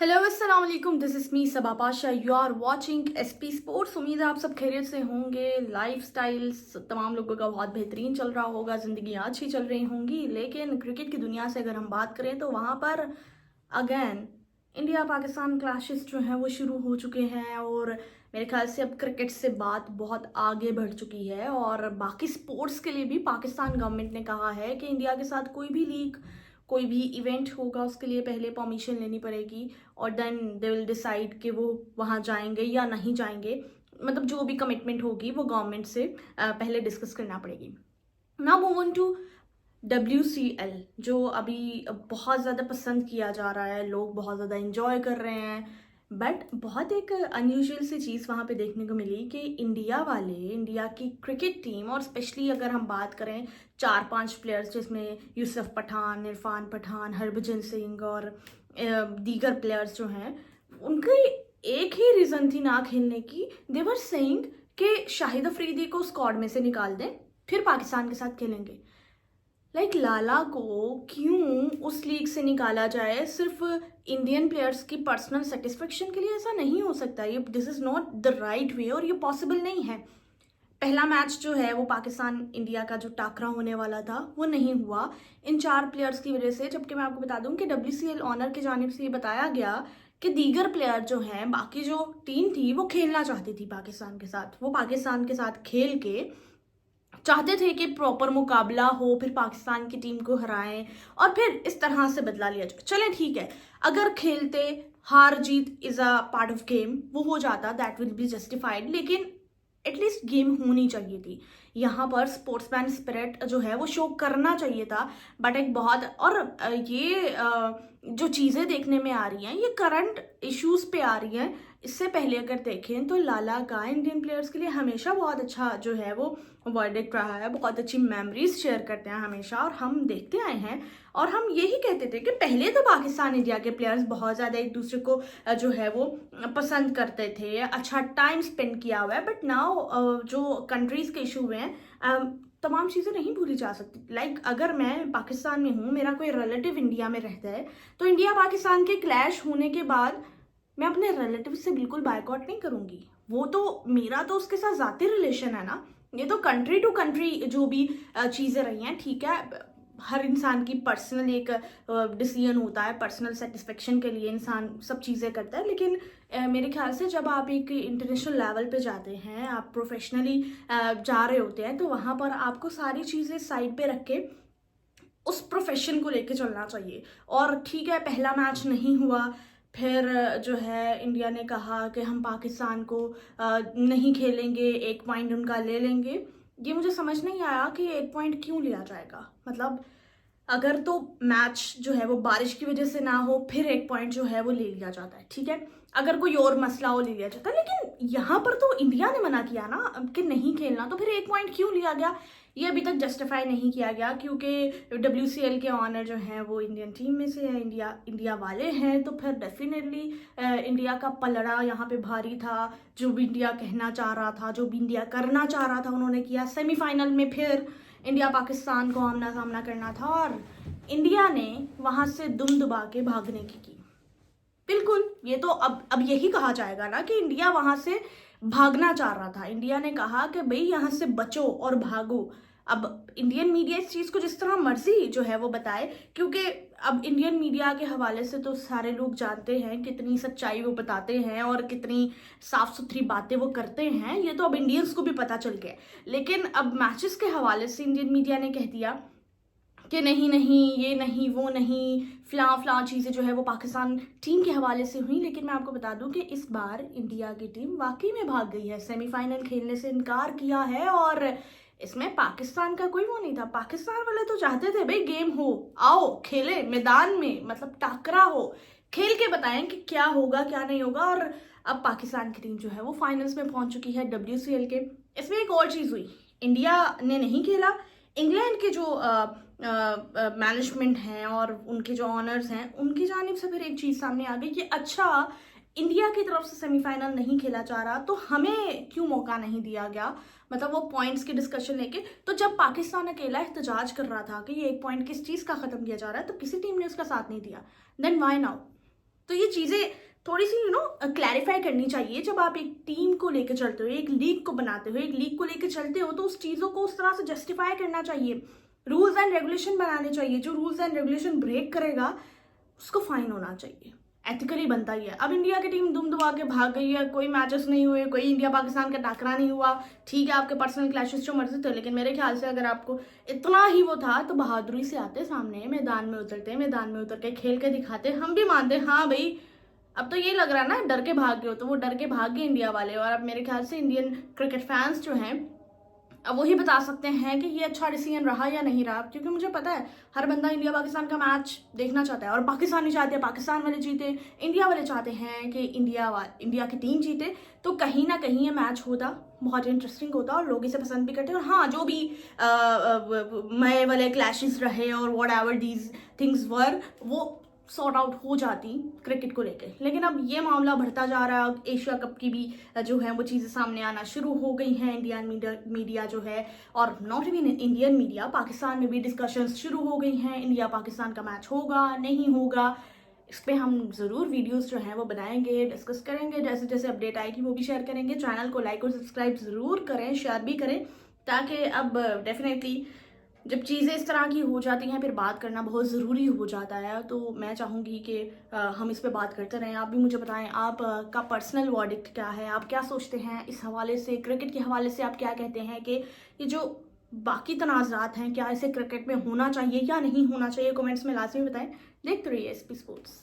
Hello अस्सलाम वालेकुम, this is me Saba Pasha. You are watching SP sports. उम्मीद है आप सब खैरियत से होंगे। लाइफस्टाइल्स तमाम लोगों का बहुत बेहतरीन चल रहा होगा, ज़िंदगी अच्छी चल रही होंगी। लेकिन क्रिकेट की दुनिया से अगर हम बात करें तो वहाँ पर अगेन इंडिया पाकिस्तान क्लैशेस जो हैं वो शुरू हो चुके हैं। और मेरे ख्याल से अब क्रिकेट से बात बहुत आगे बढ़ चुकी है और बाकी स्पोर्ट्स के लिए भी पाकिस्तान गवर्नमेंट ने कहा है कि इंडिया के साथ कोई भी लीग, कोई भी इवेंट होगा उसके लिए पहले परमिशन लेनी पड़ेगी और देन दे विल डिसाइड कि वो वहाँ जाएंगे या नहीं जाएंगे। मतलब जो भी कमिटमेंट होगी वो गवर्नमेंट से पहले डिस्कस करना पड़ेगी। Now move on to WCL, जो अभी बहुत ज़्यादा पसंद किया जा रहा है, लोग बहुत ज़्यादा इंजॉय कर रहे हैं। बट बहुत एक अनयूजुअल सी चीज़ वहाँ पे देखने को मिली कि इंडिया की क्रिकेट टीम, और स्पेशली अगर हम बात करें 4-5 प्लेयर्स जिसमें यूसुफ पठान, इरफान पठान, हरभजन सिंह और दीगर प्लेयर्स जो हैं, उनकी एक ही रीज़न थी ना खेलने की। दे वर सेइंग कि शाहिद अफरीदी को स्क्वाड में से निकाल दें, फिर पाकिस्तान के साथ खेलेंगे। लाला को क्यों उस लीग से निकाला जाए सिर्फ इंडियन प्लेयर्स की पर्सनल सेटिस्फेक्शन के लिए? ऐसा नहीं हो सकता। ये this is not the right way और ये पॉसिबल नहीं है। पहला मैच जो है वो पाकिस्तान इंडिया का जो टाकरा होने वाला था वो नहीं हुआ इन 4 प्लेयर्स की वजह से। जबकि मैं आपको बता दूं कि WCL ऑनर की जानिब से ये बताया गया कि दीगर प्लेयर जो हैं, बाकी जो टीम थी वो खेलना चाहती थी पाकिस्तान के साथ। वो पाकिस्तान के साथ खेल के चाहते थे कि प्रॉपर मुकाबला हो, फिर पाकिस्तान की टीम को हराएं और फिर इस तरह से बदला लिया जाए। चलें ठीक है, अगर खेलते हार जीत is a part of game, वो हो जाता, दैट विल बी जस्टिफाइड। लेकिन एटलीस्ट गेम होनी चाहिए थी। यहाँ पर स्पोर्ट्समैन स्पिरिट जो है वो शो करना चाहिए था। बट एक बहुत और जो चीज़ें देखने में आ रही हैं ये करंट इश्यूज पे आ रही हैं। इससे पहले अगर देखें तो लाला का इंडियन प्लेयर्स के लिए हमेशा बहुत अच्छा जो है वो वर्डिक्ट रहा है। बहुत अच्छी मेमोरीज शेयर करते हैं हमेशा और हम देखते आए हैं। और हम यही कहते थे कि पहले तो पाकिस्तान इंडिया के प्लेयर्स बहुत ज़्यादा एक दूसरे को जो है वो पसंद करते थे, अच्छा टाइम स्पेंड किया हुआ है। बट नाउ जो कंट्रीज के इशू हुए हैं, तमाम चीज़ें नहीं भूली जा सकती। अगर मैं पाकिस्तान में हूँ, मेरा कोई रिलेटिव इंडिया में रहता है, तो इंडिया पाकिस्तान के क्लैश होने के बाद मैं अपने रिलेटिव से बिल्कुल बायकॉट नहीं करूंगी। वो तो मेरा तो उसके साथ ज़ाती रिलेशन है ना। ये तो कंट्री टू कंट्री जो भी चीज़ें रही हैं, ठीक है, हर इंसान की पर्सनल एक डिसीजन होता है, पर्सनल सेटिस्फेक्शन के लिए इंसान सब चीज़ें करता है। लेकिन मेरे ख्याल से जब आप एक इंटरनेशनल लेवल पे जाते हैं, आप प्रोफेशनली जा रहे होते हैं, तो वहाँ पर आपको सारी चीज़ें साइड पे रख के उस प्रोफेशन को लेके चलना चाहिए। और ठीक है, पहला मैच नहीं हुआ, फिर जो है इंडिया ने कहा कि हम पाकिस्तान को नहीं खेलेंगे, 1 पॉइंट उनका ले लेंगे। ये मुझे समझ नहीं आया कि 1 पॉइंट क्यों लिया जाएगा। मतलब अगर तो मैच जो है वो बारिश की वजह से ना हो, फिर 1 पॉइंट जो है वो ले लिया जाता है, ठीक है। अगर कोई और मसला हो ले लिया जाता है। लेकिन यहाँ पर तो इंडिया ने मना किया ना कि नहीं खेलना, तो फिर 1 पॉइंट क्यों लिया गया? ये अभी तक जस्टिफाई नहीं किया गया, क्योंकि WCL के ऑनर जो हैं वो इंडियन टीम में से है, इंडिया वाले हैं। तो फिर डेफिनेटली इंडिया का पलड़ा यहाँ पे भारी था। जो भी इंडिया कहना चाह रहा था, जो भी इंडिया करना चाह रहा था, उन्होंने किया। सेमीफाइनल में फिर इंडिया पाकिस्तान को आमना सामना करना था और इंडिया ने वहां से दुम दुबा के भागने की। बिल्कुल, ये तो अब यही कहा जाएगा ना कि इंडिया वहां से भागना चाह रहा था। इंडिया ने कहा कि भाई यहाँ से बचो और भागो। अब इंडियन मीडिया इस चीज को जिस तरह मर्जी जो है वो बताए, क्योंकि अब इंडियन मीडिया के हवाले से तो सारे लोग जानते हैं कितनी सच्चाई वो बताते हैं और कितनी साफ सुथरी बातें वो करते हैं। ये तो अब इंडियंस को भी पता चल गया। लेकिन अब मैचेस के हवाले से इंडियन मीडिया ने कह दिया कि नहीं नहीं, ये नहीं, वो नहीं, फला चीज़ें जो है वो पाकिस्तान टीम के हवाले से हुई। लेकिन मैं आपको बता दूं कि इस बार इंडिया की टीम वाकई में भाग गई है, सेमीफाइनल खेलने से इनकार किया है। और इसमें पाकिस्तान का कोई वो नहीं था। पाकिस्तान वाले तो चाहते थे भाई गेम हो, आओ खेले मैदान में, मतलब टाकरा हो, खेल के बताएं कि क्या होगा क्या नहीं होगा। और अब पाकिस्तान की टीम जो है वो फाइनल्स में पहुंच चुकी है WCL के। इसमें एक और चीज़ हुई, इंडिया ने नहीं खेला। इंग्लैंड के जो मैनेजमेंट हैं और उनके जो ऑनर्स हैं, उनकी जानिब से फिर एक चीज़ सामने आ गई कि अच्छा, इंडिया की तरफ से सेमीफाइनल नहीं खेला जा रहा तो हमें क्यों मौका नहीं दिया गया। मतलब वो पॉइंट्स की डिस्कशन लेके। तो जब पाकिस्तान अकेला एहतजाज कर रहा था कि ये 1 पॉइंट किस चीज़ का ख़त्म किया जा रहा है, तो किसी टीम ने उसका साथ नहीं दिया। Then why now? तो ये चीज़ें थोड़ी सी क्लैरिफाई करनी चाहिए। जब आप एक टीम को लेकर चलते हो, एक लीग को बनाते हो, एक लीग को लेकर चलते हो, तो उस चीज़ों को उस तरह से जस्टिफाई करना चाहिए, रूल्स एंड रेगुलेशन बनाने चाहिए। जो रूल्स एंड रेगुलेशन ब्रेक करेगा उसको फाइन होना चाहिए, एथिकली बनता ही है। अब इंडिया की टीम दुम दुबा के भाग गई है, कोई मैचेस नहीं हुए, कोई इंडिया पाकिस्तान का टकरा नहीं हुआ, ठीक है आपके पर्सनल क्लैशेस जो मर्जी थे, लेकिन मेरे ख्याल से अगर आपको इतना ही वो था तो बहादुरी से आते सामने, मैदान में उतरते, मैदान में उतर के खेल के दिखाते, हम भी मानते हाँ भाई। अब तो ये लग रहा है ना डर के भाग गए हो, तो वो डर के भाग गए इंडिया वाले। और अब मेरे ख्याल से इंडियन क्रिकेट फैंस जो हैं अब वही बता सकते हैं कि ये अच्छा डिसीजन रहा या नहीं रहा, क्योंकि मुझे पता है हर बंदा इंडिया पाकिस्तान का मैच देखना चाहता है, और पाकिस्तानी चाहते हैं पाकिस्तान वाले जीते, इंडिया वाले चाहते हैं कि इंडिया की टीम जीते। तो कहीं ना कहीं ये मैच होता बहुत इंटरेस्टिंग होता और लोग इसे पसंद भी करते हैं। और हाँ, जो भी मए वाले क्लैशेस रहे और what ever these things were, वो सॉर्ट आउट हो जाती क्रिकेट को लेकर। लेकिन अब ये मामला बढ़ता जा रहा है, एशिया कप की भी जो है वो चीज़ें सामने आना शुरू हो गई हैं। इंडियन मीडिया जो है, और not even Indian media, Pakistan में भी डिस्कशंस शुरू हो गई हैं, इंडिया पाकिस्तान का मैच होगा नहीं होगा। इस पर हम ज़रूर वीडियोस जो हैं वो बनाएंगे, डिस्कस करेंगे, जैसे जैसे अपडेट आएगी वो भी शेयर करेंगे। चैनल को लाइक और सब्सक्राइब ज़रूर करें, शेयर भी करें, ताकि अब डेफिनेटली जब चीज़ें इस तरह की हो जाती हैं फिर बात करना बहुत ज़रूरी हो जाता है। तो मैं चाहूँगी कि हम इस पे बात करते रहें। आप भी मुझे बताएं आप का पर्सनल वर्डिक्ट क्या है, आप क्या सोचते हैं इस हवाले से, क्रिकेट के हवाले से आप क्या कहते हैं कि ये जो बाकी तनाज़ात हैं क्या इसे क्रिकेट में होना चाहिए या नहीं होना चाहिए, कमेंट्स में लाजमी बताएं। देखते रहिए एसपी स्पोर्ट्स।